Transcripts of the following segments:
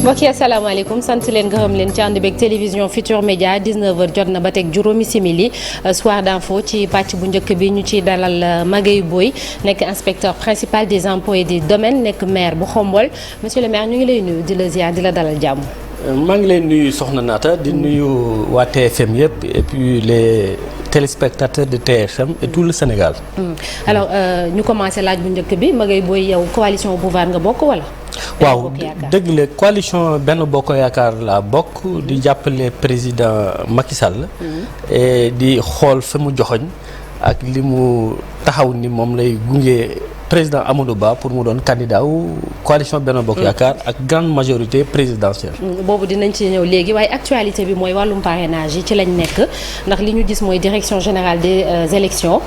mbokk yi asalaamaaleykum sant leen gërëm leen ci ànd beeg télévision Futur Média 19h jot na ba teg juróomi simili soir d'info ci pàcc bu njëkk bi ñu ciy dalal Magaye Boye nekk inspecteur principal des impôts et des domaines nekk maire bu Xombol monsieur le maire ñu ngi lay nuyu di la ziar di la dalal jàmm. maa ngi leen nuyu Soxna Naata di nuyu waa TFM yëpp et puis les téléspectateurs de TFM et tout le Sénégal. alors ñu commencé laaj bu njëkk bi Magaye Boye yow coalition au pouvoir nga bokk wala. waaw dëgg la coalition Benno Bokk Yaakaar laa bokk di jàppale président Macky Sall. et di xool fa mu joxoñ ak li mu taxaw ni moom lay gunge président Amadou Ba pour mu doon candidat wu coalition Benno Bokk Yaakaar ak grande majorité présidentielle. boobu dinañ ci ñëw léegi waaye actualité bi mooy wàllum parrainage yi ci lañ nekk ndax li ñu gis mooy direction générale des élections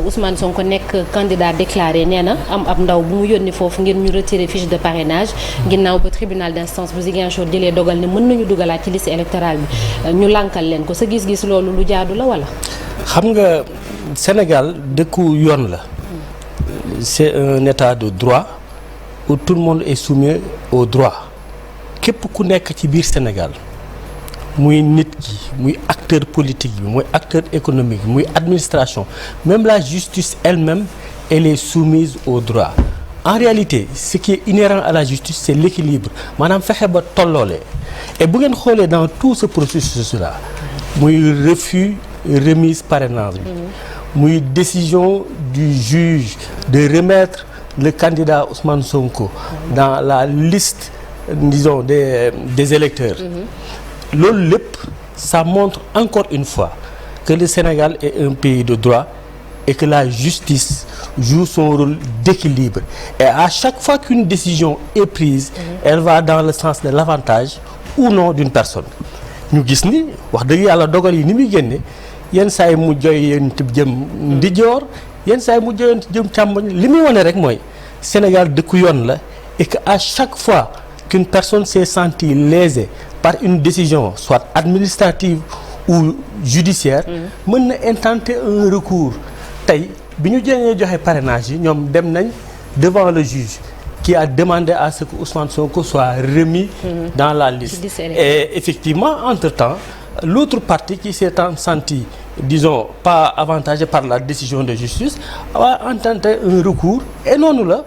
Ousmane Sonko nekk candidat déclaré nee na am ab ndaw bu mu yónni foofu ngir ñu retirer fiche de parrainage ginnaaw ba tribunal d'instance bu Ziguinchor jëlee dogal ne mën nañu dugalaat ci liste électorale bi ñu lànkal leen ko sa gis-gis loolu lu jaadu la wala. xam nga Sénégal dëkku yoon la. C'est un état de droit où tout le monde est soumis au droit képp ku nekk ci biir Sénégal muy nit ki muy acteur politique bi muy acteur économique bi muy administration même la justice elle-même elle est soumise au droit en réalité ce qui est inhérent à la justice c'est l'équilibre maanaam fexe ba tolloole et bu ngeen xoolee dans tout ce processus là muy refus remise parrainage bi muy décision du juge de remettre le candidat Ousmane Sonko dans la liste disons des électeurs loolu lépp ça montre encore une fois que le Sénégal est un pays de droit et que la justice joue son rôle d'équilibre et à chaque fois qu'une décision est prise elle va dans le sens de l'avantage ou non d'une personne ñu gis ni wax dëgg yàlla dogal yi ni muy génne yenn saa yi mu joyante jëm ndijoor yenn saa yi mu joyante jëm càmmoñ li muy wane rek mooy Sénégal dëkku yoon la et que à chaque fois qu'une personne s'est sentie lésée par une décision soit administrative ou judiciaire mën na intenter un recours tey bi ñu jéemee joxe parrainage yi ñoom dem nañ devant le juge qui a demandé à ce que Ousmane Sonko soit remis dans la liste et effectivement entre-temps l'autre partie qui s'est senti disons pas avantagé par la décision de justice a intenté un recours et noonu la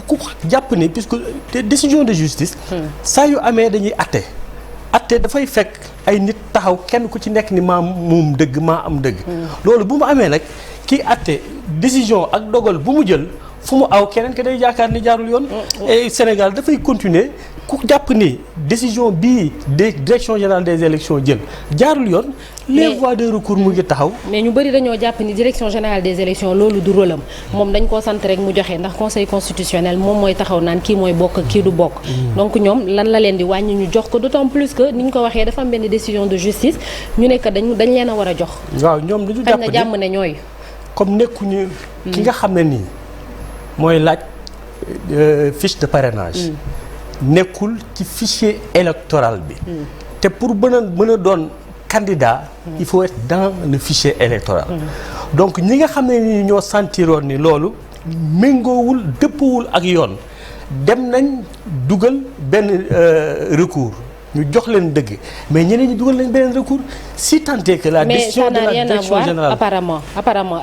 ku jàpp ni puisque des décisions de justice saa yu amee dañuy atte dafay fekk ay nit taxaw kenn ku ci nekk ni maa moom dëgg maa am dëgg loolu bu mu amee nag kii atte décision ak dogal bu mu jël fu mu aw keneen ke day yaakaar ni jaarul yoon et Sénégal dafay continuer ku jàpp ni décision bii des direction générale des élections jël jaarul yoon les voies de recours mu ngi taxaw mais ñu bëri dañoo jàpp ni direction générale des élections loolu du rôle am moom dañ koo sant rek mu joxe ndax conseil constitutionnel moom mooy taxaw naan kii mooy bokk kii du bokk donc ñoom lan la leen di wàññi ñu jox ko d'autant plus que ni ñu ko waxee dafa am benn décision de justice ñu ne que dañ leen a war a jox waaw ñoom dañu jàpp na jàmm ne ñooy comme nekkuñu ki nga xam ne nii mooy laaj fiche de parrainage nekkul ci fichier électoral bi te pour mën a doon candidat il faut être dans le fichier électoral donc ñi nga xam ne ni ñoo sentiroon ni loolu méngoowul dëppwul ak yoon dem nañ dugal benn recours ñu jox leen dëgg mais ñeneen ñi dugal leen beneen recours si tant est que la décision de la direction générale apparemment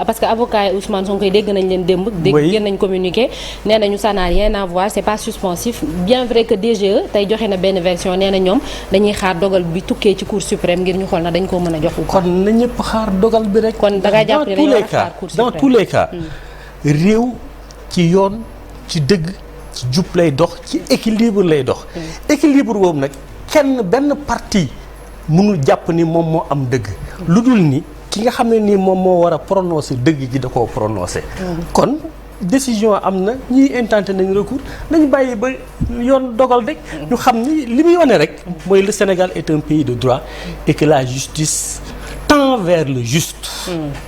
parce que avocat yi Ousmane Sonko yi dégg nañ leen démb génn nañ communiqué nee nañu ça n'a rien à voir c'est pas suspensif bien vrai que DGE tey joxe na benn version nee na ñoom dañuy xaar dogal bi tukkee ci cour suprême ngir ñu xool na dañ koo mën a jox kon na ñëpp xaar dogal bi rek kon da ngay jàpp ne dañoo war a xaar cour suprême dans tous les cas réew ci yoon ci dëgg ci jub lay dox ci équilibre lay dox équilibre boobu nag kenn benn parti mënul jàpp ni moom moo am dëgg lu dul ni ki nga xam ne nii moom moo war a prononcer dëgg ji da koo prononcer kon décision am na ñiy intenté nañ recours nañu bàyyi ba yoon dogal rek ñu xam ni li muy wane rek mooy le Sénégal est un pays de droit et que la justice tend vers le juste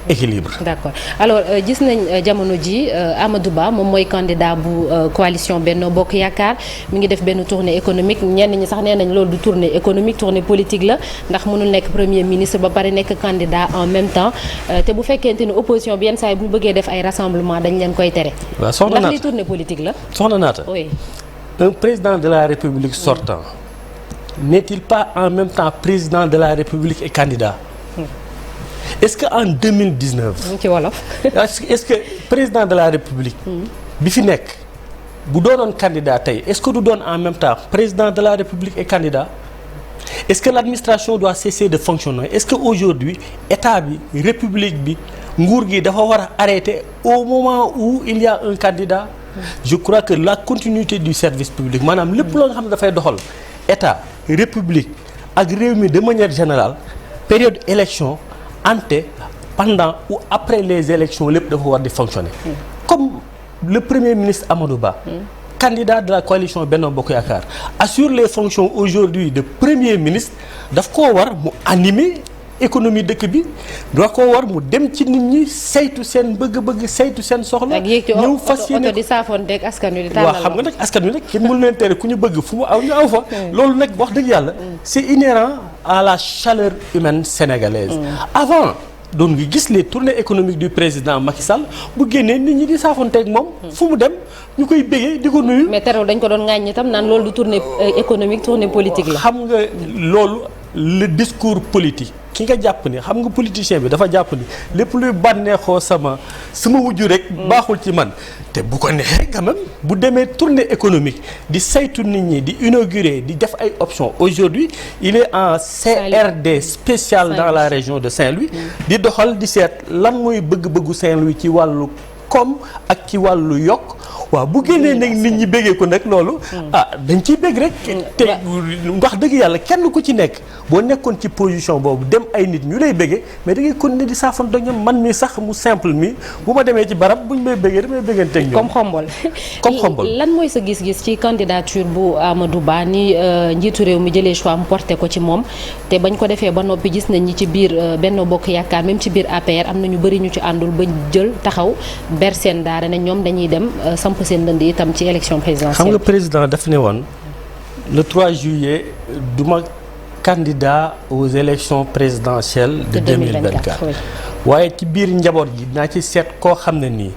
équilibre. D'accord alors gis nañ jamono ji Amadou Ba moom mooy candidat bu coalition Benno Bokk Yaakaar mi ngi def benn tournée économique ñenn ñi sax nee nañ loolu du tournée économique tournée politique la ndax mënul nekk premier ministre ba pare nekk candidat en même temps te bu fekkente ni opposition bi yenn saa yi bu ñu bëggee def ay rassemblement dañ leen koy tere. waaw soxna Naata ndax li tournée politique la. soxna Naata. oui. un président de la République sortant n'est-il pas en même temps président de la République et candidat? Est-ce que en 2019 ci wolof est-ce que président de la République bi fi nekk bu doonoon candidat tey est-ce que du doon en même temps président de la République et candidat? Est-ce que l'administration doit cesser de fonctionner? Est-ce que aujourd'hui état bi république bi nguur gi dafa war a arrêter au moment où il y a un candidat? Je crois que la continuité du service public maanaam lépp loo nga xam ne dafay doxal état république ak réew mi de manière générale période élection ante pendant ou après les élections lépp dafa war di fonctionner. Comme le premier ministre Amadou Ba, candidat de la coalition Benno Bokk Yaakaar, assure les fonctions aujourd'hui de premier ministre, daf koo war mu animer économie dëkk bi, daf koo war mu dem ci nit ñi saytu seen bëgg-bëgg saytu seen soxla. ñëw fas yéene oto di saafoonteeg askan wi di waaw xam nga nag askan wi nag kenn mënu leen tere ku ñu bëgg fu mu aw ñu aw fa. loolu nag wax dëgg yàlla c'est inhérent à la chaleur humaine sénégalaise. Avant doon nga gis les tournées économiques du président Macky Sall bu génnee nit ñi di saafoonteeg moom. fu mu dem ñu koy bégee di ko nuyu. mais terewul dañ ko doon ŋàññi itam naan loolu du tournée économique tournée politique la. xam nga loolu le discours politique. ki nga jàpp ni xam nga politicien bi dafa jàpp ni lépp luy bànneexoo sama wujju rek baaxul ci man te bu ko neexee quand même bu demee tournée économique di saytu nit ñi di inaugurer di def ay options aujourd'hui il est en CRD spécial dans la région de Saint-Louis di doxal di seet lan mooy bëgg-bëggu Saint-Louis ci wàllu koom ak ci wàllu yokk waaw bu génnee nag nit ñi béggee ko nag loolu dañ ciy bégg rek te wax dëgg yàlla kenn ku ci nekk boo nekkoon ci position boobu dem ay nit ñu lay béggee mais da ngay continuer di saafan da ñoom man mi sax mu simple mi bu ma demee ci barab buñ may béggee damay béggante ak ñoom comme xombol lan mooy sa gis-gis ci candidature bu Amadou Ba ni njiitu réew mi jëlee choix mu porté ko ci moom te bañ ko defee ba noppi gis nañ ñi ci biir Benno Bokk Yaakaar même ci biir APR am na ñu bëri ñu ci àndul ba jël taxaw ber seen daara ne ñoom dañuy dem samp seen dënd itam ci élection présidentielle. xam nga président daf ne woon le 3 juillet du ma candidat aux élections présidentielles de 2024 waaye ci biir njaboot gi naa ci seet koo xam ne nii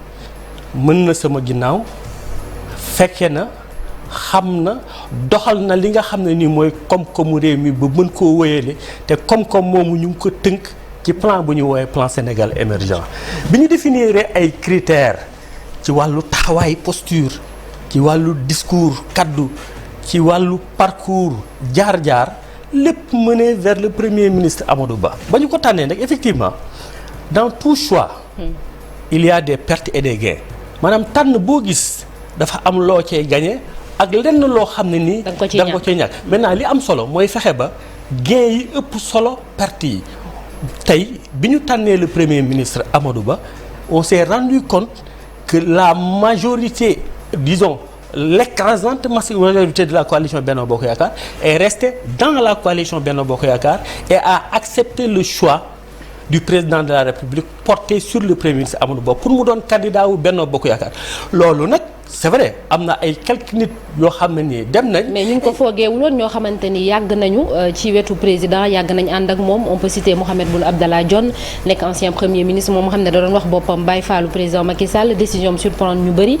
mën na sama ginnaaw fekke na xam na doxal na li nga xam ne nii mooy koom-koomu réew mi ba mën koo wéyale te koom-koom moomu ñu ngi ko tënk ci plan bu ñu woowee plan Sénégal émergent bi ñu définir ay critères ci wàllu taxawaay posture ci wàllu discours kaddu ci wàllu parcours jaar-jaar lépp mené vers le premier ministre Amadou Ba ba ñu ko tànnee nag effectivement dans tout choix il y a des pertes et des gains maanaam tànn boo gis dafa am loo cay gagné ak lenn loo xam ne nii da nga ko cay ñàkk maintenant li am solo mooy fexe ba gain yi ëpp solo perte yi tey bi ñu tànnee le premier ministre Amadou Ba on s'est rendu compte que la majorité, disons, l'écrasante majorité de la coalition Benno Bokk Yaakaar est restée dans la coalition Benno Bokk Yaakaar et a accepté le choix du président de la République porté sur le premier ministre Amadou Ba pour mu doon candidat wu Benno Bokk Yaakaar loolu nag c'est vrai am na ay quelques nit yoo xam ne nii dem nañ. mais ñu ngi ko foogeewuloon ñoo xamante ni yàgg nañu ci wetu président yàgg nañ ànd ak moom on peut citer Mahammed Boun Abdallah Dionne nekk ancien premier ministre moom xam ne da doon wax boppam Baye Fallou président Macky Sall décision am surprendre ñu bëri.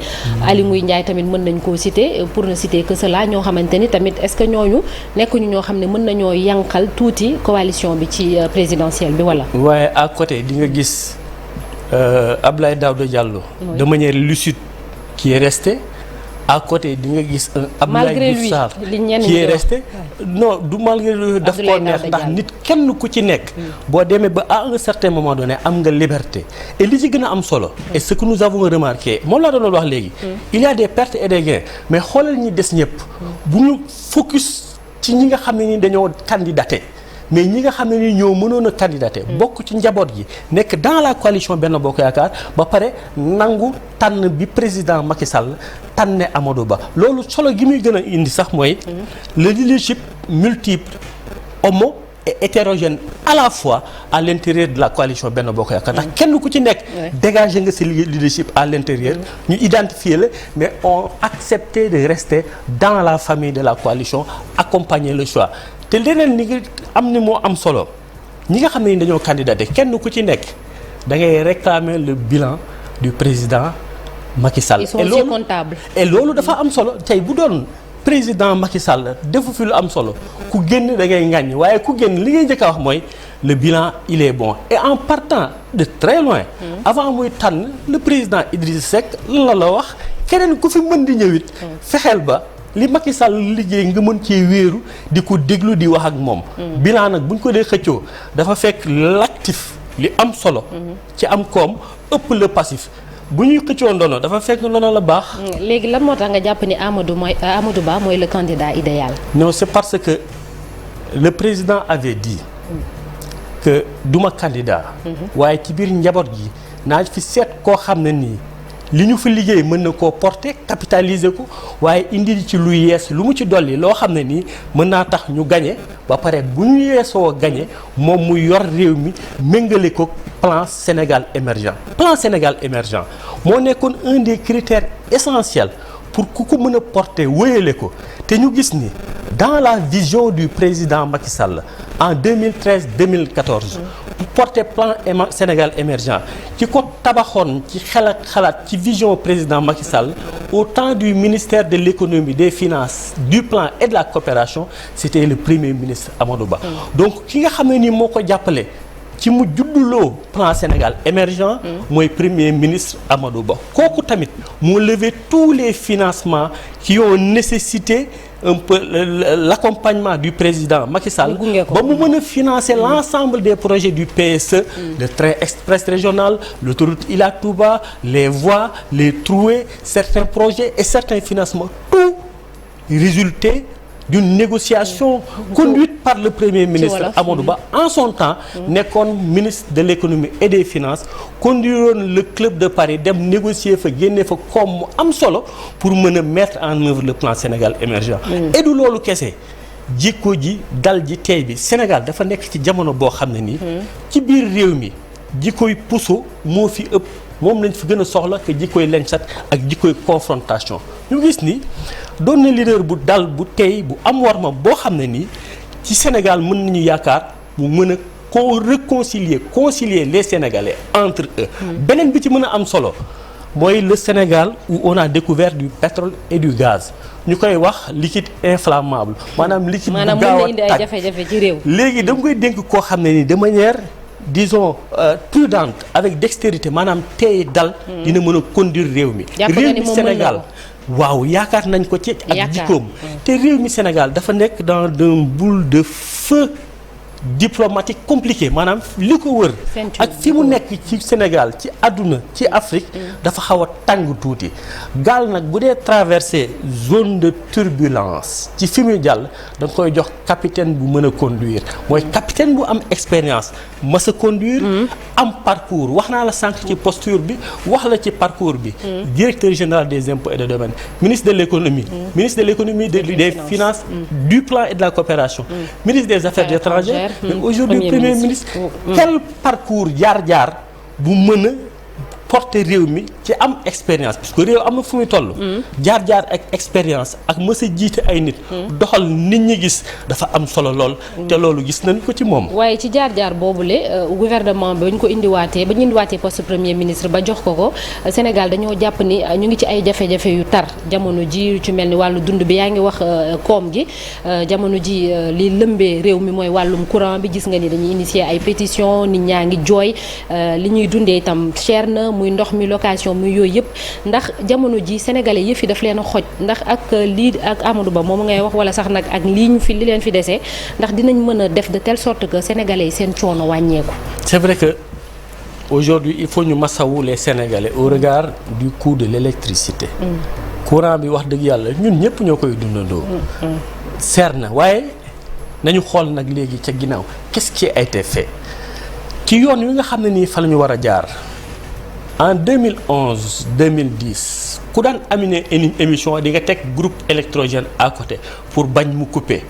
Aly Ngouille Ndiaye tamit mën nañ koo citer pour ne citer que cela ñoo xamante ni tamit est-ce que ñooñu nekkuñu ñoo xam ne mën nañoo yànqal tuuti coalition bi ci présidentielle bi wala. waaye à côté di nga gis Abdoulaye Daouda Diallo. de manière lucide. qui est resté à côté di nga gis un Abdoulaye Diouf Sarr qui est resté non du malgré lui daf koo neex ndax nit kenn ku ci nekk boo demee ba à un certain moment donné am nga liberté et li ci gën a am solo et ce que nous avons remarqué moom laa doon wax léegi il y a des pertes et des gains mais xoolal ñi des ñëpp bu ñu focus ci ñi nga xam ne ni dañoo candidaté mais ñi nga xam ne ni ñoo mënoon a candidaté bokk ci njaboot gi nekk dans la coalition Benno Bokk Yaakaar ba pare nangu tànn bi président Macky Sall tànne Amadou Ba loolu solo gi muy gën a indi sax mooy le leadership multiple homo et hétérogène à la fois à l'intérieur de la coalition Benno Bokk Yaakaar ndax kenn ku ci nekk dégager nga sa leadership à l'intérieur ñu identifier la mais ont accepté de rester dans la famille de la coalition accompagner le choix te leneen ni nga am ni moo am solo ñi nga xam ne dañoo candidaté kenn ku ci nekk da ngay réclamer le bilan du président Macky Sall. Ils sont aussi comptables. et loolu dafa am solo tey bu doon président Macky Sall defu fi lu am solo ku génn da ngay ŋàññ waaye ku génn li ngay njëkk a wax mooy le bilan il est bon et en partant de très loin. avant muy tànn le président Idriss Seck lan la wax keneen ku fi mën di ñëwit fexeel ba li Macky Sall liggéey nga mën cee wéeru di ko déglu di wax ak moom. bilan nag bu ñu ko dee xëccoo dafa fekk l'actif li am solo. ci am koom ëpp le passif. bu ñuy xëccoo ndono dafa fekk ndono la baax. léegi lan moo tax nga jàpp ni Amadou Ba mooy le candidat idéal. non c'est parce que le président avait dit que duma candidat. waaye ci biir njaboot gi naa fi seet koo xam ne nii li ñu fi liggéey mën na koo porter capitaliser ko waaye indi ci lu yees lu mu ci dolli loo xam ne nii mën naa tax ñu gagné ba pare bu ñu yeesoo gagné moom mu yor réew mi méngale ko plan Sénégal émergent. plan Sénégal émergent moo nekkoon un des critères essentiels pour ku ko mën a porter wéyale ko te ñu gis ni dans la vision du président Macky Sall en 2013-2014 pour porter plan Sénégal émergent ci ko tabaxoon ci xel ak xalaat ci vision président Macky Sall au temps du ministère de l'économie des finances du plan et de la coopération c'était le premier ministre Amadou Ba. donc ki nga xam ne nii moo ko jàppale ci mu judduloo plan Sénégal émergent mooy premier ministre Amadou Ba kooku tamit moo levé tous les financements qui ont nécessité un peu l'accompagnement du président Macky Sall ba mu mën a financer l'ensemble des projets du PSE le train express régional l'autoroute Ila Touba les voies les trouées certains projets et certains financements tout résulté d'une négociation conduite par le premier ministre Amadou Ba en son temps nekkoon ministre de l'économie et des finances conduiroon le club de Paris dem négocier fa génne fa koom mu am solo pour mën a mettre en œuvre le plan Sénégal émergent et du loolu kese jikko ji dal ji tey bi Sénégal dafa nekk ci jamono boo xam ne nii ci biir réew mi jikkoy puso moo fi ëpp moom lañ fi gën a soxla que jikkoy lenchat ak jikkoy confrontation ñu gis ni doon na leader bu dal bu tey bu am warma boo xam ne nii ci Sénégal mën nañu yaakaar mu mën a concilier les Sénégalais entre eux beneen bi ci mën a am solo mooy le Sénégal où on a découvert du pétrole et du gaz ñu koy wax liquide inflammable maanaam liquide bu gaaw a indi ay jafe-jafe ci réew léegi da nga koy dénk koo xam ne nii de manière disons prudente avec dextérité maanaam tey dal dina mën a conduire réew mi Sénégal waaw yaakaar nañ ko ci ak jikkoom te réew mi Sénégal dafa nekk dans une boule de feu diplomatique compliqué maanaam li ko wër ak fi mu nekk ci Sénégal ci àdduna ci Afrique dafa xaw a tàng tuuti gaal nag bu dee traversé zone de turbulence ci fi muy jàll da nga koy jox capitaine bu mën a conduire mooy capitaine bu am expérience mës a conduire am parcours wax naa la sànq ci posture bi wax la ci parcours bi directeur général des impôts et des domaines ministre de l'économie ministre de l'économie des finances du plan et de la coopération ministre des affaires étrangères mais aujourd'hui premier ministre quel parcours jaar-jaar bu mën a porter réew mi ci am expérience parce que réew am na fu muy toll jaar-jaar ak expérience ak mës a jiite ay nit doxal nit ñi gis dafa am solo lool te loolu gis nañ ko ci moom waaye ci jaar-jaar boobule gouvernement bi ba ñu ko indiwaatee poste premier ministre ba jox ko Sénégal dañoo jàpp ni ñu ngi ci ay jafe-jafe yu tar jamono ji ci mel ni wàllu dund bi yaa ngi wax koom gi jamono ji li lëmbee réew mi mooy wàllum courant bi gis nga ni dañuy initier ay pétition nit ñaa ngi jooy li ñuy dundee itam cher na muy ndox mi location muy yooyu yëpp ndax jamono ji sénégalais yëf yi daf leen a xoj ndax ak lii ak Amadou Ba moom ngay wax wala sax nag ak li leen fi desee ndax dinañ mën a def de telle sorte que sénégalais yi seen coono wàññeeku. c'est vrai que aujourd'hui il faut ñu masawu les sénégalais au regard du coût de l'électricité courant bi wax dëgg yàlla ñun ñëpp ñoo koy dundandoo seer na waaye nañu xool nag léegi ca ginnaaw qu'est-ce qui a été fait ci yoon wi nga xam ne nii fa la ñu war a jaar en 2011 2010 ku daan animé une émission di nga teg groupe électrogène à côté pour bañ mu couper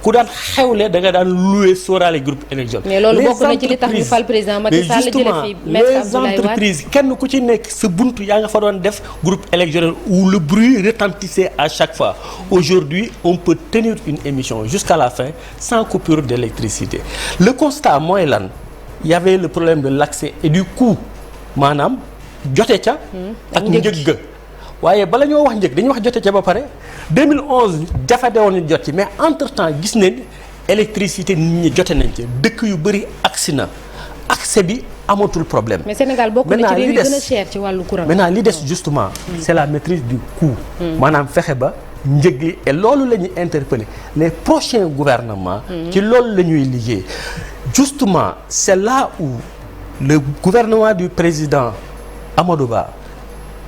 ku daan xewle da nga daan louer sóoraale groupe électrogène. mais loolu bokk na ci li tax ñu fal président Macky Sall jëlee fi les entreprises kenn ku ci nekk sa buntu yaa nga fa doon def groupe électrogène où le bruit retentissait à chaque fois aujourd'hui on peut tenir une émission jusqu'à la fin sans coupure d'électricité le constat mooy lan il y avait le problème de l'accès et du coût maanaam jote ca ak njëg ga waaye bala ñoo wax njëg dañuy wax jote ca ba pare 2011 jafe de woon ñu jot ci mais entre temps gis nañ électricité nit ñi jote nañ ci dëkk yu bëri agsi na accès bi amatul problème. mais Sénégal bokk na ci réew yi gën a cher ci wàllu courant. maintenant li des justement c'est la maîtrise du coût. maanaam fexe ba njëg yi et loolu la ñuy interpeller les prochains gouvernements. ci loolu la ñuy liggéey justement c'est là où le gouvernement du président Amadou Ba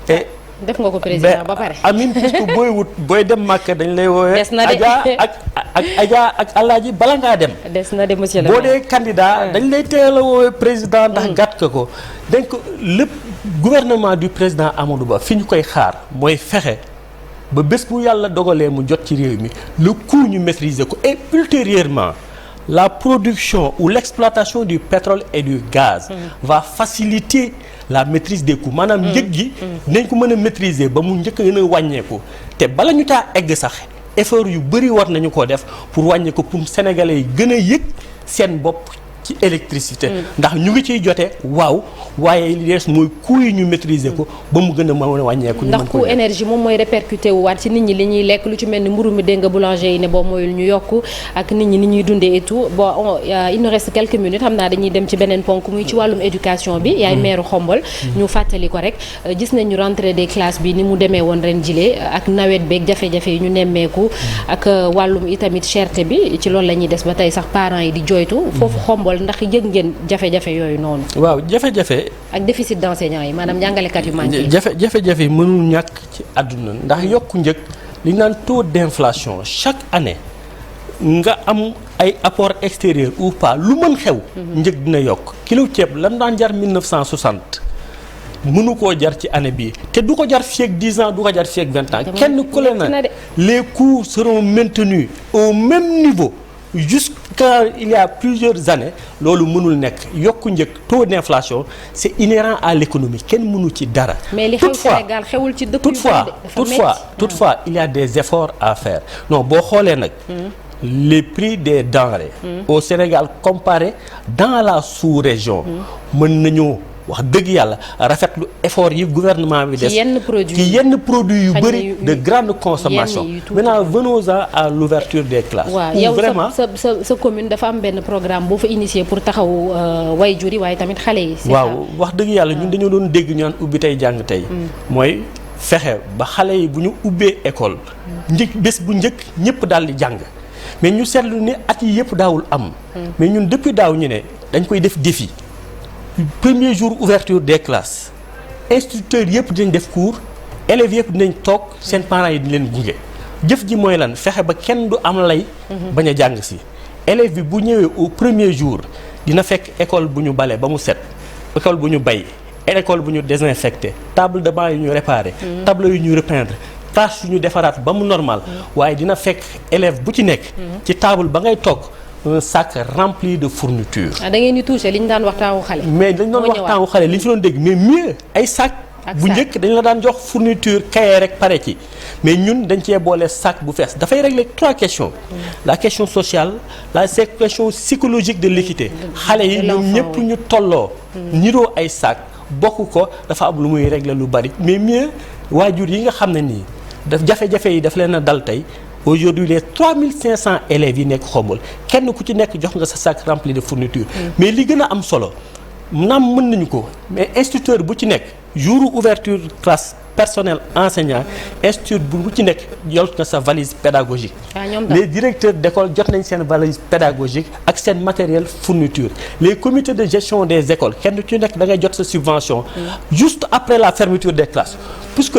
et def nga ko président ba pare. amin puisque booy dem Màkka dañ lay woowee. des na de Adja ak Alaaji bala ngaa dem. des na de monsieur le boo dee candidat dañ lay teel a woowee président ndax gàtt ka ko. donc lépp gouvernement du président Amadou Ba fi ñu koy xaar mooy fexe ba bés bu yàlla dogalee mu jot ci réew mi le coût ñu maîtriser ko et ultérieurement la production ou l'exploitation du pétrole et du gaz va faciliter la maîtrise des coûts maanaam njëg gi dinañ ko mën a maîtriser ba mu njëkk gën a wàññeeku te bala ñu taa egg sax effort yu bëri war nañu ko def pour wàññi ko pour sénégalais yi gën a yëg seen bopp ci électricité ndax ñu ngi ciy jote waaw waaye li des mooy coût yi ñu maîtriser ko ba mu gën a mën a wàññeeku. ndax coût énergie moom mooy répercuté wu waat ci nit ñi li ñuy lekk lu ci mel ni mburu mi dégg nga boulanger yi ne boo mooyul ñu yokk ak nit ñi ni ñuy dundee et tout bon il nous reste quelques minutes xam naa dañuy dem ci beneen ponk muy ci wàllum éducation bi yaay maire Xombol ñu fàttali ko rek gis nañu rentrée des classes bi ni mu demee woon ren jile ak nawet beeg jafe-jafe yi ñu nemmeeku ak wàllum itamit cherté bi ci loolu la ñuy des ba tey sax parents yi di joytu foofu Xombol ndax yëg ngeen jafe-jafe yooyu noonu. waaw jafe-jafe. ak déficit d'enseignants yi maanaam jàngalekat yu manqué. jafe-jafe yi mënul ñàkk ci àdduna ndax yokku njëg li ñu naan taux d'inflation chaque année nga am ay apport extérieur ou pas lu mën xew. njëg dina yokk kilo ceeb lan daan jar 1960 mënu koo jar ci année bii te du ko jar fii ak 10 ans du ko jar fii ak 20 ans. kenn ku leen na les coûts seront maintenus au même niveau. Jusqu'à il y a plusieurs années loolu mënul nekk yokku njëg taux d'inflation c'est inhérent à l'économie kenn mënu ci dara. mais li xew Sénégal xewul ci dëkk toutefois il y a des efforts à faire non boo xoolee nag. les prix des denrées. au Sénégal comparé dans la sous-région. mën nañoo wax dëgg yàlla rafetlu effort yi gouvernement bi def ci yenn produits yu bëri de grande consommation. maintenant venons-en à l'ouverture des classes. waaw yow vraiment sa commune dafa am benn programme boo fa initié pour taxaw waajur yi waaye tamit xale yi. waaw wax dëgg yàlla ñun dañoo doon dégg ñu naan ubbi tey jàng tey. mooy fexe ba xale yi bu ñu ubbee école. bés bu njëkk ñëpp daal di jàng mais ñu seetlu ne at yi yëpp daawul am. mais ñun depuis daaw ñu ne dañ koy def défi. premier jour ouverture des classes instituteurs yëpp dinañ def cours élèves yëpp dinañ toog seen parents yi di leen gunge jëf ji mooy lan fexe ba kenn du am lay bañ a jàng si élève bi bu ñëwee au premier jour dina fekk école bu ñu bale ba mu set école bu ñu bay école bu ñu désinfecté table de banc yu ñu réparé tableau yu ñu repeindre classe yu ñu defaraat ba mu normal waaye dina fekk élève bu ci nekk ci table ba ngay toog un sac rempli de fournitures. da ngeen di touché li ñu daan waxtaanu xale. mais dañ doon waxtaanu xale li ñu fi doon dégg mais mieux ay sac. bu njëkk dañ la daan jox fourniture cahier rek pare ci mais ñun dañ cee boole sac bu fees dafay régler 3 questions. la question sociale la question psychologique de l'équité. xale yi ñoom ñëpp ñu tolloo. niroo ay sac bokk ko dafa am lu muy régler lu bari mais mieux waajur yi nga xam ne nii daf jafe-jafe yi daf leen a dal tey. aujourd'hui les 3500 élèves yi nekk Xombol kenn ku ci nekk jox nga sa sac rempli de fourniture. mais li gën a am solo naam mën nañu ko mais instituteur bu ci nekk jour ouverture classe personnel enseignant instituteur bu ci nekk jot na sa valise pédagogique. les directeurs d'école jot nañ seen valise pédagogique ak seen matériel fourniture. les comités de gestion des écoles kenn ku ci nekk da ngay jot sa subvention. juste après la fermeture des classes puisque.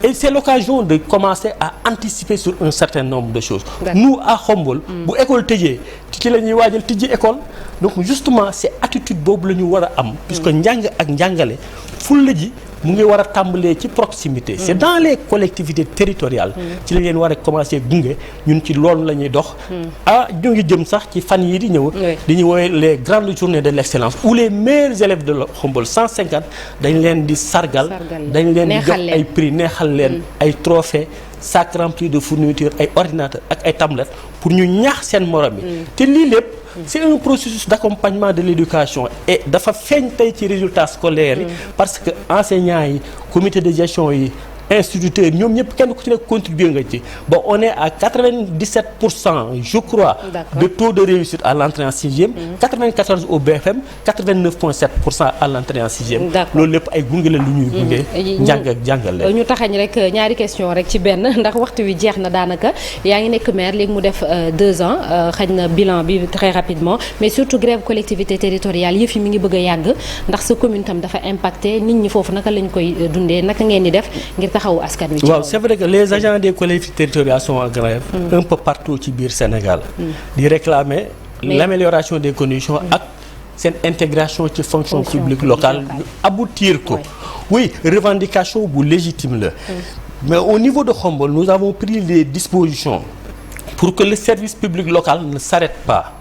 Et c'est l'occasion de commencer à anticiper sur un certain nombre de choses. Nous à Xombol bu école tëjee ci la ñuy waajal tijji école donc justement c'est attitude boobu la ñu war a am. puisque njàng ak njàngale fulla ji mu ngi war a tàmbalee ci proximité. c'est dans les collectivités territoriales. ci la leen war a commencer gunge ñun ci loolu la ñuy dox. ñu ngi jëm sax ci fan yii di ñëw. di ñu woowee les grandes journées de l'excellence où les meilleurs élèves de Xombol 150 dañ leen di sargal. dañ leen di jox ay prix neexal leen ay trophées sac rempli de fournitures ay ordinateurs ak ay tablettes pour ñu ñaax seen morom yi. te lii lépp. c'est un processus d'accompagnement de l'éducation et dafa feeñ tey ci résultats scolaires yi parce que enseignants yi comité de gestion yi instituteurs ñoom ñëpp kenn ku ci nekk contribuer nga ci ba on est à 97% je crois de taux de réussite à l'entrée en sixième 94 au BFM 89,7% à l'entrée en sixième loolu lépp ay gunge la lu ñuy gunge njàng ak jàngale ñu taxañ rek ñaari question rek ci benn ndax waxtu wi jeex na daanaka yaa ngi nekk maire léegi mu def 2 ans xañ na bilan bi très rapidement mais surtout grève collectivité territoriale yëf yi mi ngi bëgg a yàgg ndax sa commune tam dafa impacté nit ñi foofu naka lañ koy dundee naka ngeen di def ngir taxawu askan wi. waaw c'est vrai que les agents des collectivités territoriales sont en grève un peu partout ci biir Sénégal di réclamer l'amélioration des conditions ak seen intégration ci fonction publique locale ñu aboutir ko oui revendication bu légitime la mais au niveau de Khombole nous avons pris les dispositions pour que le service public local ne s'arrête pas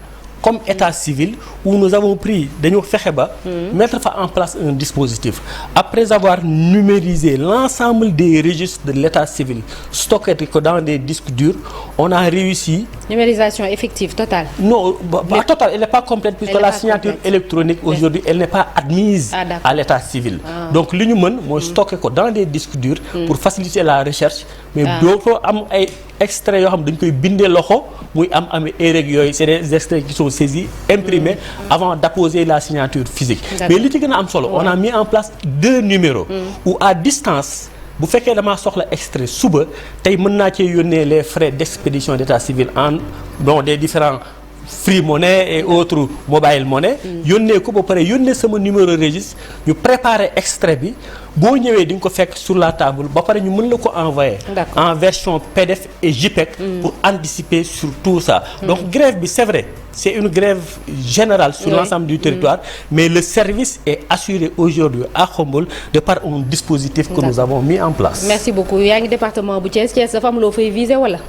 comme état civil où nous avons pris dañoo fexe ba mettre fa en place un dispositif après avoir numérisé l'ensemble des registres de l'état civil stocké ko dans des disques durs on a réussi numérisation effective totale non pas totale elle n'est pas complète puisque la signature électronique aujourd'hui elle n'est pas admise à l'état civil donc li ñu mën mooy stocké ko dans des disques durs pour faciliter la recherche mais dootoo am ay extraits yoo xam dañ koy bindee loxo muy am erreur yooyu c'est des extraits qui sont saisis imprimés avant d'apposer la signature physique mais li ci gën a am solo on a mis en place 2 numéros où à distance bu fekkee damaa soxla extrait suba tey mën naa cee yónnee les frais d'expédition d'état civil en bon des différents Free Money et autres mobile money yónnee ko ba pare yónnee sama numéro registre ñu préparer extrait bi boo ñëwee di nga ko fekk sur la table ba pare ñu mën la ko envoyer en version PDF et JPEG pour anticiper sur tout ça donc grève bi c'est vrai c'est une grève générale sur l'ensemble du territoire mais le service est assuré aujourd'hui à Khombole de par un dispositif que nous avons mis en place. Merci beaucoup yaa ngi département bu Thiès dafa am loo fay viser wala.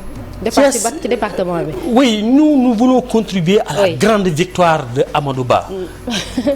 ci département bi. Oui, nous voulons contribuer à la grande victoire de Amadou Ba.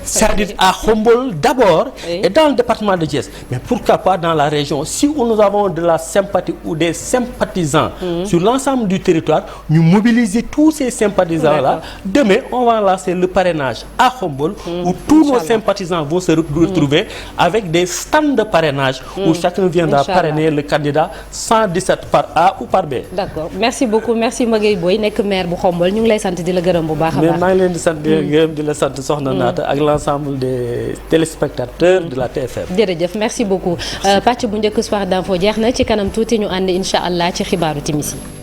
C'est-à-dire à Khombole d'abord et dans le département de Thiès. Mais pourquoi pas dans la région? Si nous avons de la sympathie ou des sympathisants sur l'ensemble du territoire, nous mobiliser tous ces sympathisants-là. Demain, on va lancer le parrainage à Khombole où tous nos sympathisants vont se retrouver avec des stands de parrainage où chacun viendra parrainer le candidat 117 par A ou par B. D'accord. Merci beaucoup merci Magueye Boye nekk maire bu Khombole ñu ngi lay sant di la gërëm bu baax a baax. mais maa ngi leen di sant di la gërëm di la sant soxna Naata ak l'ensemble des téléspectateurs de la TFM. jërëjëf merci beaucoup pàcc bu njëkk soir d'info jeex na ci kanam tuuti ñu ànd incha allah ci xibaaru timis yi.